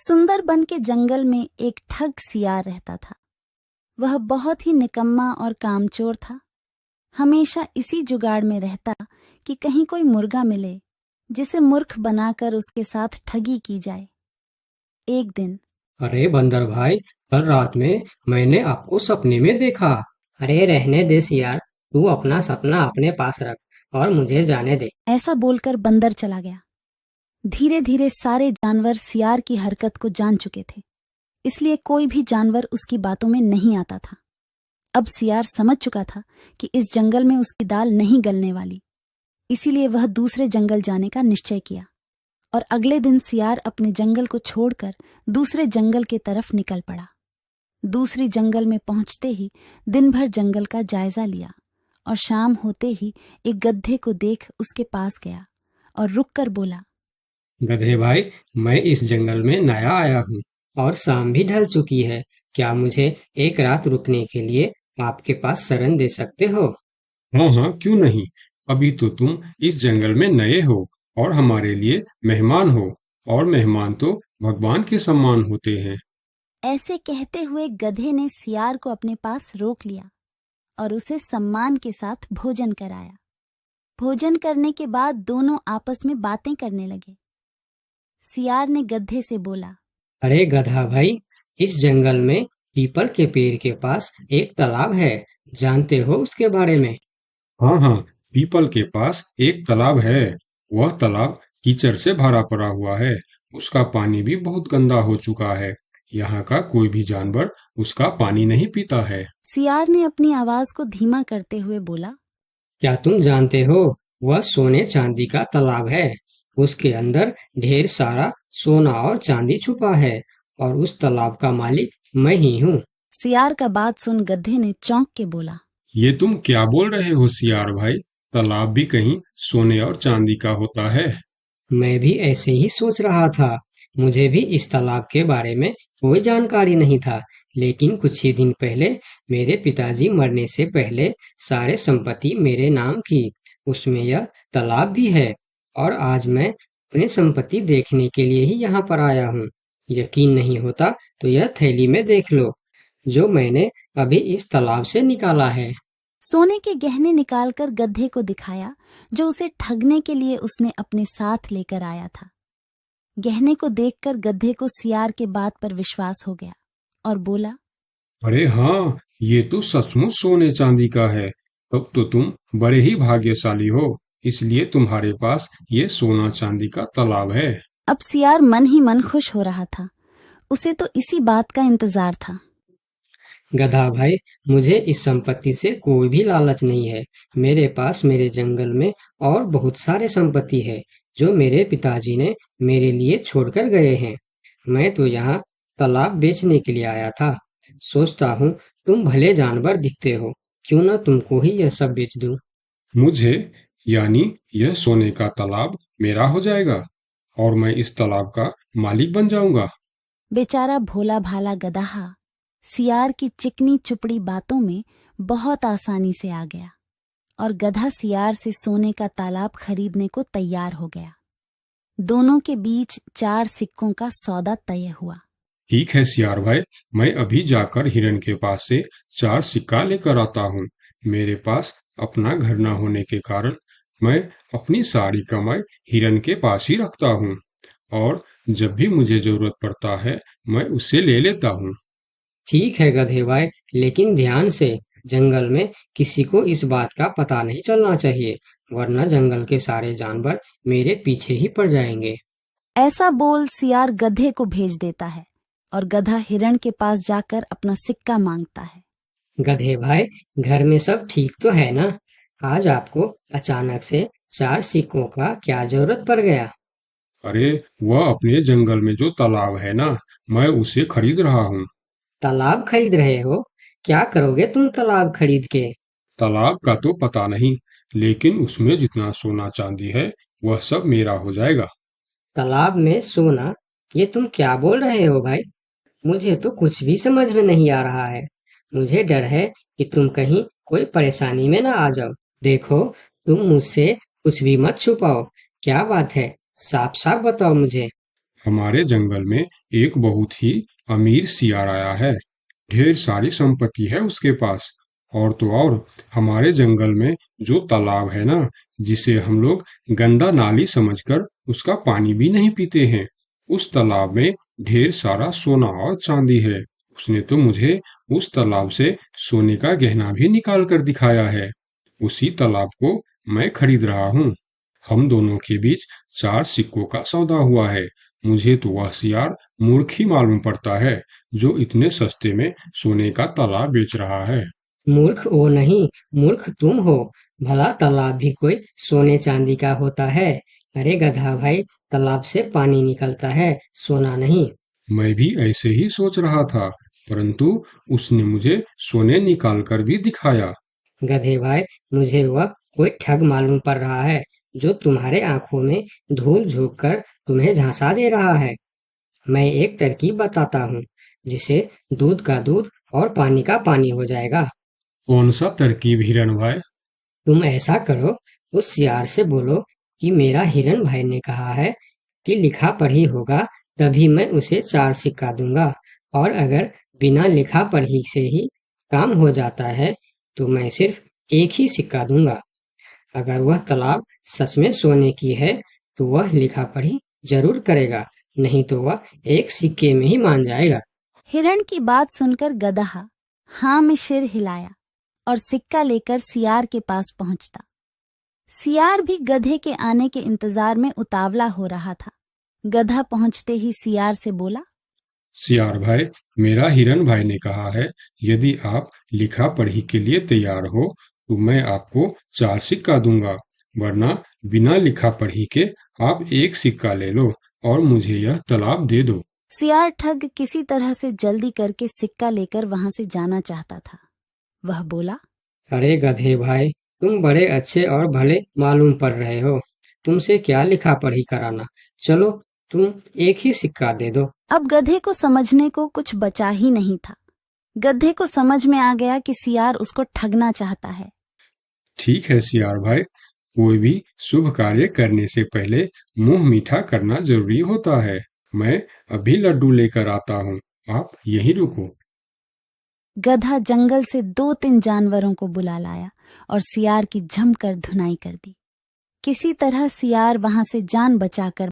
सुंदरबन के जंगल में एक ठग सियार रहता था। वह बहुत ही निकम्मा और कामचोर था। हमेशा इसी जुगाड़ में रहता कि कहीं कोई मुर्गा मिले जिसे मूर्ख बनाकर उसके साथ ठगी की जाए। एक दिन, अरे बंदर भाई, कल रात में मैंने आपको सपने में देखा। अरे रहने दे सियार, तू अपना सपना अपने पास रख और मुझे जाने दे। ऐसा बोलकर बंदर चला गया। धीरे धीरे सारे जानवर सियार की हरकत को जान चुके थे, इसलिए कोई भी जानवर उसकी बातों में नहीं आता था। अब सियार समझ चुका था कि इस जंगल में उसकी दाल नहीं गलने वाली, इसीलिए वह दूसरे जंगल जाने का निश्चय किया और अगले दिन सियार अपने जंगल को छोड़कर दूसरे जंगल के तरफ निकल पड़ा। दूसरी जंगल में पहुंचते ही दिन भर जंगल का जायजा लिया और शाम होते ही एक गधे को देख उसके पास गया और रुककर बोला, गधे भाई, मैं इस जंगल में नया आया हूँ और शाम भी ढल चुकी है। क्या मुझे एक रात रुकने के लिए आपके पास शरण दे सकते हो? हाँ हाँ, क्यों नहीं। अभी तो तुम इस जंगल में नए हो और हमारे लिए मेहमान हो, और मेहमान तो भगवान के समान होते हैं। ऐसे कहते हुए गधे ने सियार को अपने पास रोक लिया और उसे सम्मान के साथ भोजन कराया। भोजन करने के बाद दोनों आपस में बातें करने लगे। सियार ने गधे से बोला, अरे गधा भाई, इस जंगल में पीपल के पेड़ के पास एक तालाब है, जानते हो उसके बारे में? हाँ हाँ, पीपल के पास एक तालाब है। वह तालाब कीचड़ से भरा पड़ा हुआ है। उसका पानी भी बहुत गंदा हो चुका है। यहाँ का कोई भी जानवर उसका पानी नहीं पीता है। सियार ने अपनी आवाज को धीमा करते हुए बोला, क्या तुम जानते हो, वह सोने चांदी का तालाब है। उसके अंदर ढेर सारा सोना और चांदी छुपा है और उस तालाब का मालिक मैं ही हूँ। सियार का बात सुन गधे ने चौंक के बोला, ये तुम क्या बोल रहे हो सियार भाई? तालाब भी कहीं सोने और चांदी का होता है? मैं भी ऐसे ही सोच रहा था। मुझे भी इस तालाब के बारे में कोई जानकारी नहीं था, लेकिन कुछ ही दिन पहले मेरे पिताजी मरने से पहले सारे संपत्ति मेरे नाम की। उसमें यह तालाब भी है और आज मैं अपनी संपत्ति देखने के लिए ही यहाँ पर आया हूँ। यकीन नहीं होता तो यह थैली में देख लो, जो मैंने अभी इस तालाब से निकाला है। सोने के गहने निकालकर गधे को दिखाया, जो उसे ठगने के लिए उसने अपने साथ लेकर आया था। गहने को देखकर गधे को सियार के बात पर विश्वास हो गया और बोला, अरे हाँ, ये तो सचमुच सोने चांदी का है। तब तो तुम बड़े ही भाग्यशाली हो, इसलिए तुम्हारे पास ये सोना चांदी का तालाब है। अब सियार मन ही मन खुश हो रहा था। उसे तो इसी बात का इंतजार था। गधा भाई, मुझे इस संपत्ति से कोई भी लालच नहीं है। मेरे पास मेरे जंगल में और बहुत सारे संपत्ति है, जो मेरे पिताजी ने मेरे लिए छोड़कर गए हैं। मैं तो यहाँ तालाब बेचने के लिए आया था। सोचता हूँ तुम भले जानवर दिखते हो, क्यों ना तुमको ही यह सब बेच दूं। मुझे, यानी यह सोने का तालाब मेरा हो जाएगा और मैं इस तालाब का मालिक बन जाऊंगा। बेचारा भोला भाला गदहा सियार की चिकनी चुपड़ी बातों में बहुत आसानी से आ गया और गधा सियार से सोने का तालाब खरीदने को तैयार हो गया। दोनों के बीच 4 सिक्कों का सौदा तय हुआ। ठीक है सियार भाई, मैं अभी जाकर हिरन के पास से 4 सिक्का लेकर आता हूँ। मेरे पास अपना घर न होने के कारण मैं अपनी सारी कमाई हिरन के पास ही रखता हूँ, और जब भी मुझे जरूरत पड़ता है मैं उससे ले लेता हूँ। ठीक है गधे भाई, लेकिन ध्यान से, जंगल में किसी को इस बात का पता नहीं चलना चाहिए, वरना जंगल के सारे जानवर मेरे पीछे ही पड़ जाएंगे। ऐसा बोल सियार गधे को भेज देता है और गधा हिरण के पास जाकर अपना सिक्का मांगता है। गधे भाई, घर में सब ठीक तो है ना? आज आपको अचानक से 4 सिक्कों का क्या जरूरत पड़ गया? अरे, वह अपने जंगल में जो तालाब है ना, मैं उसे खरीद रहा हूँ। तालाब खरीद रहे हो? क्या करोगे तुम तालाब खरीद के? तालाब का तो पता नहीं, लेकिन उसमें जितना सोना चांदी है वह सब मेरा हो जाएगा। तालाब में सोना? ये तुम क्या बोल रहे हो भाई? मुझे तो कुछ भी समझ में नहीं आ रहा है। मुझे डर है कि तुम कहीं कोई परेशानी में ना आ जाओ। देखो, तुम मुझसे कुछ भी मत छुपाओ। क्या बात है? साफ साफ बताओ मुझे। हमारे जंगल में एक बहुत ही अमीर सियार आया है। ढेर सारी संपत्ति है उसके पास। और तो और हमारे जंगल में जो तालाब है ना, जिसे हम लोग गंदा नाली समझकर उसका पानी भी नहीं पीते हैं, उस तालाब में ढेर सारा सोना और चांदी है। उसने तो मुझे उस तालाब से सोने का गहना भी निकाल कर दिखाया है। उसी तालाब को मैं खरीद रहा हूँ। हम दोनों के बीच 4 सिक्कों का सौदा हुआ है। मुझे तो वह सियार मूर्ख ही मालूम पड़ता है, जो इतने सस्ते में सोने का तालाब बेच रहा है। मूर्ख वो नहीं, मूर्ख तुम हो। भला तालाब भी कोई सोने चांदी का होता है? अरे गधा भाई, तालाब से पानी निकलता है, सोना नहीं। मैं भी ऐसे ही सोच रहा था, परंतु उसने मुझे सोने निकाल कर भी दिखाया। गधे भाई, मुझे वह कोई ठग मालूम पड़ रहा है, जो तुम्हारे आंखों में धूल झोंक कर तुम्हें झांसा दे रहा है। मैं एक तरकीब बताता हूँ, जिसे दूध का दूध और पानी का पानी हो जाएगा। कौन सा तरकीब हिरन भाई? तुम ऐसा करो, उस सियार से बोलो कि मेरा हिरन भाई ने कहा है कि लिखा पढ़ी होगा तभी मैं उसे 4 सिक्का दूंगा, और अगर बिना लिखा पढ़ी से ही काम हो जाता है तो मैं सिर्फ एक ही सिक्का दूंगा। अगर वह तालाब सच में सोने की है तो वह लिखा पढ़ी जरूर करेगा, नहीं तो वह एक सिक्के में ही मान जाएगा। हिरण की बात सुनकर गधा हाँ में सिर हिलाया और सिक्का लेकर सियार के पास पहुंचता। सियार भी गधे के आने के इंतजार में उतावला हो रहा था। गधा पहुंचते ही सियार से बोला, सियार भाई, मेरा हिरन भाई ने कहा है, यदि आप लिखा पढ़ी के लिए तैयार हो तो मैं आपको 4 सिक्का दूंगा, वरना बिना लिखा पढ़ी के आप एक सिक्का ले लो और मुझे यह तालाब दे दो। सियार ठग किसी तरह से जल्दी करके सिक्का लेकर वहां से जाना चाहता था। वह बोला, अरे गधे भाई, तुम बड़े अच्छे और भले मालूम पड़ रहे हो, तुमसे क्या लिखा पढ़ी कराना। चलो, तुम एक ही सिक्का दे दो। अब गधे को समझने को कुछ बचा ही नहीं था। गधे को समझ में आ गया कि सियार उसको ठगना चाहता है। ठीक है सियार भाई, कोई भी शुभ कार्य करने से पहले मुंह मीठा करना जरूरी होता है। मैं अभी लड्डू लेकर आता हूँ, आप यहीं रुको। गधा जंगल से 2-3 जानवरों को बुला लाया और सियार की जमकर धुनाई कर दी। किसी तरह सियार वहां से जान बचाकर